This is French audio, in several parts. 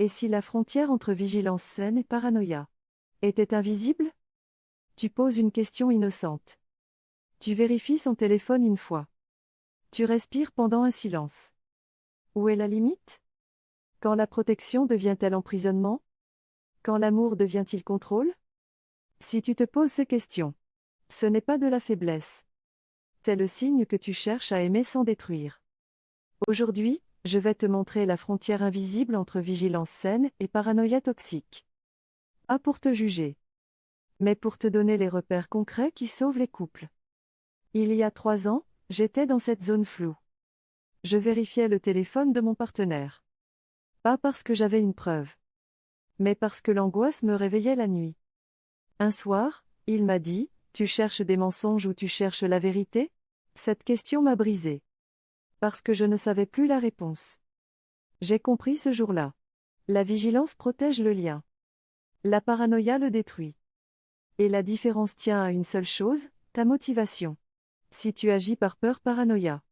Et si la frontière entre vigilance saine et paranoïa était invisible? Tu poses une question innocente. Tu vérifies son téléphone une fois. Tu respires pendant un silence. Où est la limite? Quand la protection devient-elle emprisonnement? Quand l'amour devient-il contrôle? Si tu te poses ces questions, ce n'est pas de la faiblesse. C'est le signe que tu cherches à aimer sans détruire. Aujourd'hui, je vais te montrer la frontière invisible entre vigilance saine et paranoïa toxique. Pas pour te juger, mais pour te donner les repères concrets qui sauvent les couples. Il y a 3 ans, j'étais dans cette zone floue. Je vérifiais le téléphone de mon partenaire. Pas parce que j'avais une preuve, mais parce que l'angoisse me réveillait la nuit. Un soir, il m'a dit, « Tu cherches des mensonges ou tu cherches la vérité ?» Cette question m'a brisée. Parce que je ne savais plus la réponse. J'ai compris ce jour-là. La vigilance protège le lien. La paranoïa le détruit. Et la différence tient à une seule chose, ta motivation. Si tu agis par peur, paranoïa.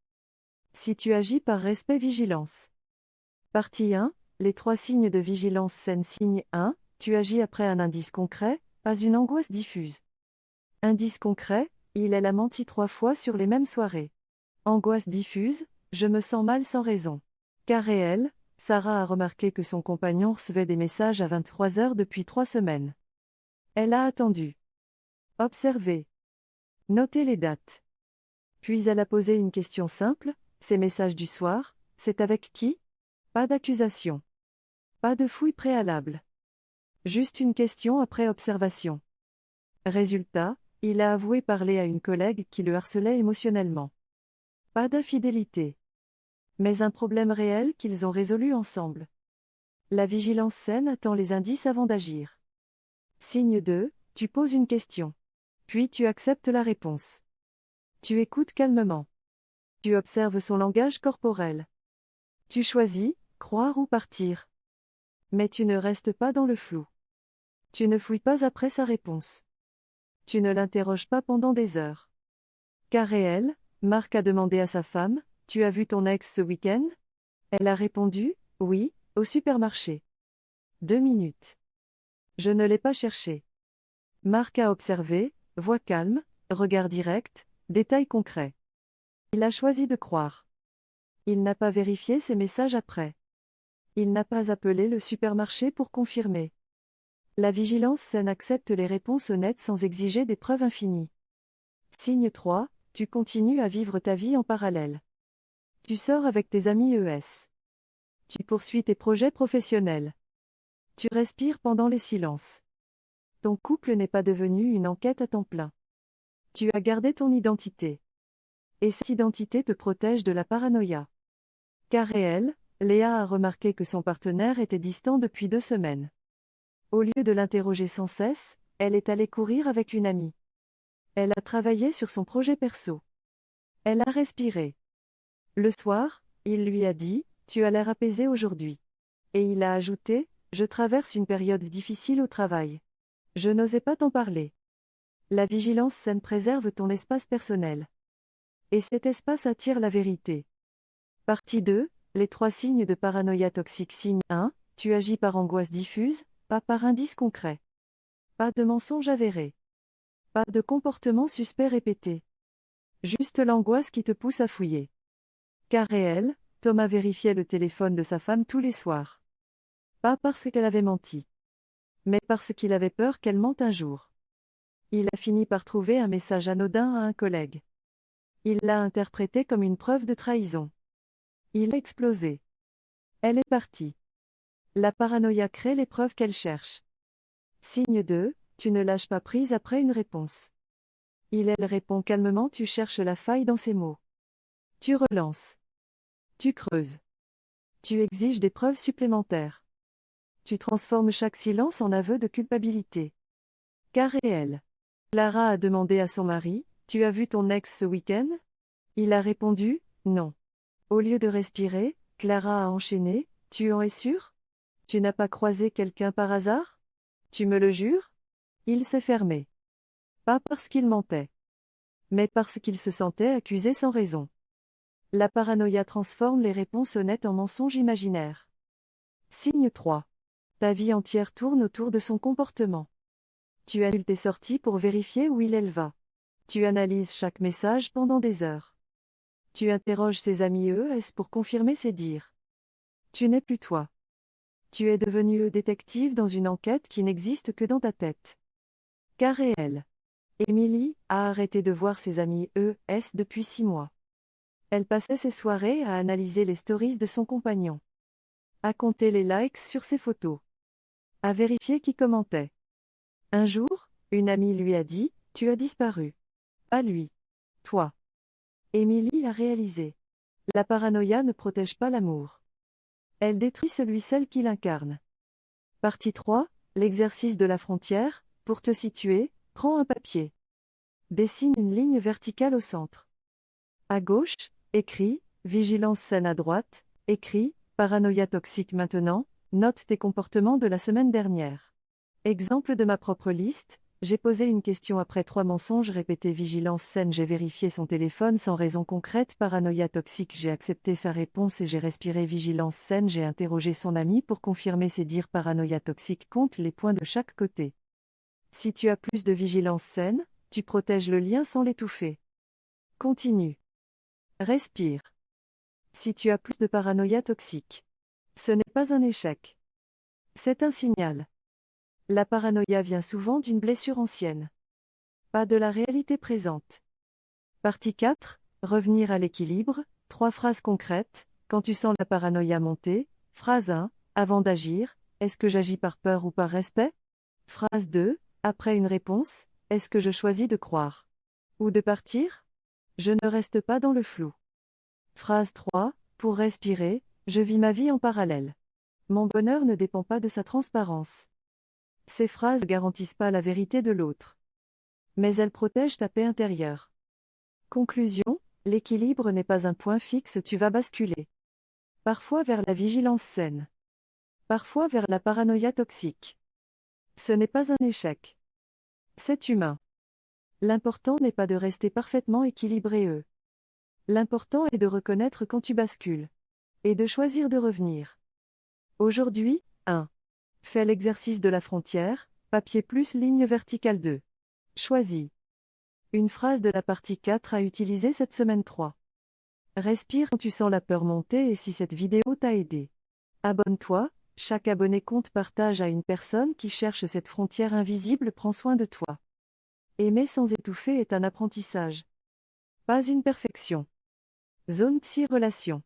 Si tu agis par respect, vigilance. Partie 1, les 3 signes de vigilance saine. Signe 1, tu agis après un indice concret, pas une angoisse diffuse. Indice concret, elle a menti 3 fois sur les mêmes soirées. Angoisse diffuse, je me sens mal sans raison. Cas réel, Sarah a remarqué que son compagnon recevait des messages à 23 heures depuis 3 semaines. Elle a attendu. Observé. Noté les dates. Puis elle a posé une question simple, ces messages du soir, c'est avec qui? Pas d'accusation. Pas de fouille préalable. Juste une question après observation. Résultat, il a avoué parler à une collègue qui le harcelait émotionnellement. Pas d'infidélité. Mais un problème réel qu'ils ont résolu ensemble. La vigilance saine attend les indices avant d'agir. Signe 2, tu poses une question. Puis tu acceptes la réponse. Tu écoutes calmement. Tu observes son langage corporel. Tu choisis, croire ou partir. Mais tu ne restes pas dans le flou. Tu ne fouilles pas après sa réponse. Tu ne l'interroges pas pendant des heures. Cas réel, Marc a demandé à sa femme, « Tu as vu ton ex ce week-end ?» Elle a répondu, « Oui, au supermarché. » 2 minutes. Je ne l'ai pas cherché. Marc a observé, voix calme, regard direct, détails concrets. Il a choisi de croire. Il n'a pas vérifié ses messages après. Il n'a pas appelé le supermarché pour confirmer. La vigilance saine accepte les réponses honnêtes sans exiger des preuves infinies. Signe 3, tu continues à vivre ta vie en parallèle. Tu sors avec tes amis ES. Tu poursuis tes projets professionnels. Tu respires pendant les silences. Ton couple n'est pas devenu une enquête à temps plein. Tu as gardé ton identité. Et cette identité te protège de la paranoïa. Cas réel, Léa a remarqué que son partenaire était distant depuis 2 semaines. Au lieu de l'interroger sans cesse, elle est allée courir avec une amie. Elle a travaillé sur son projet perso. Elle a respiré. Le soir, il lui a dit, « Tu as l'air apaisé aujourd'hui. » Et il a ajouté, « Je traverse une période difficile au travail. Je n'osais pas t'en parler. » La vigilance saine préserve ton espace personnel. Et cet espace attire la vérité. Partie 2, les 3 signes de paranoïa toxique. Signe 1, tu agis par angoisse diffuse, pas par indice concret. Pas de mensonge avéré. Pas de comportement suspect répété. Juste l'angoisse qui te pousse à fouiller. Cas réel, Thomas vérifiait le téléphone de sa femme tous les soirs. Pas parce qu'elle avait menti, mais parce qu'il avait peur qu'elle mente un jour. Il a fini par trouver un message anodin à un collègue. Il l'a interprété comme une preuve de trahison. Il a explosé. Elle est partie. La paranoïa crée les preuves qu'elle cherche. Signe 2, tu ne lâches pas prise après une réponse. Elle répond calmement, tu cherches la faille dans ses mots. Tu relances. Tu creuses. Tu exiges des preuves supplémentaires. Tu transformes chaque silence en aveu de culpabilité. Cas réel. Clara a demandé à son mari, « Tu as vu ton ex ce week-end ?» Il a répondu, « Non. » Au lieu de respirer, Clara a enchaîné, « Tu en es sûr? Tu n'as pas croisé quelqu'un par hasard? Tu me le jures ?» Il s'est fermé. Pas parce qu'il mentait, mais parce qu'il se sentait accusé sans raison. La paranoïa transforme les réponses honnêtes en mensonges imaginaires. Signe 3. Ta vie entière tourne autour de son comportement. Tu annules tes sorties pour vérifier où elle va. Tu analyses chaque message pendant des heures. Tu interroges ses amis ES pour confirmer ses dires. Tu n'es plus toi. Tu es devenu détective dans une enquête qui n'existe que dans ta tête. Cas réel. Emily a arrêté de voir ses amis ES depuis 6 mois. Elle passait ses soirées à analyser les stories de son compagnon. À compter les likes sur ses photos. À vérifier qui commentait. Un jour, une amie lui a dit « Tu as disparu. » Pas lui. Toi. Emily a réalisé. La paranoïa ne protège pas l'amour. Elle détruit celui-celle qui l'incarne. Partie 3, l'exercice de la frontière. Pour te situer, prends un papier. Dessine une ligne verticale au centre. À gauche, écris « Vigilance saine » à droite, écris « Paranoïa toxique maintenant », note tes comportements de la semaine dernière. Exemple de ma propre liste, j'ai posé une question après 3 mensonges répétés. Vigilance saine, j'ai vérifié son téléphone sans raison concrète. Paranoïa toxique, j'ai accepté sa réponse et j'ai respiré. Vigilance saine, j'ai interrogé son ami pour confirmer ses dires. Paranoïa toxique, compte les points de chaque côté. Si tu as plus de vigilance saine, tu protèges le lien sans l'étouffer. Continue. Respire. Si tu as plus de paranoïa toxique, ce n'est pas un échec. C'est un signal. La paranoïa vient souvent d'une blessure ancienne. Pas de la réalité présente. Partie 4. Revenir à l'équilibre. 3 phrases concrètes. Quand tu sens la paranoïa monter. Phrase 1. Avant d'agir, est-ce que j'agis par peur ou par respect? Phrase 2. Après une réponse, est-ce que je choisis de croire? Ou de partir? Je ne reste pas dans le flou. Phrase 3. Pour respirer, je vis ma vie en parallèle. Mon bonheur ne dépend pas de sa transparence. Ces phrases ne garantissent pas la vérité de l'autre. Mais elles protègent ta paix intérieure. Conclusion, l'équilibre n'est pas un point fixe, tu vas basculer. Parfois vers la vigilance saine. Parfois vers la paranoïa toxique. Ce n'est pas un échec. C'est humain. L'important n'est pas de rester parfaitement équilibré. L'important est de reconnaître quand tu bascules. Et de choisir de revenir. Aujourd'hui, 1. Fais l'exercice de la frontière, papier plus ligne verticale 2. Choisis. Une phrase de la partie 4 à utiliser cette semaine 3. Respire quand tu sens la peur monter et si cette vidéo t'a aidé. Abonne-toi, chaque abonné compte. Partage à une personne qui cherche cette frontière invisible. Prends soin de toi. Aimer sans étouffer est un apprentissage. Pas une perfection. Zone Psy Relation.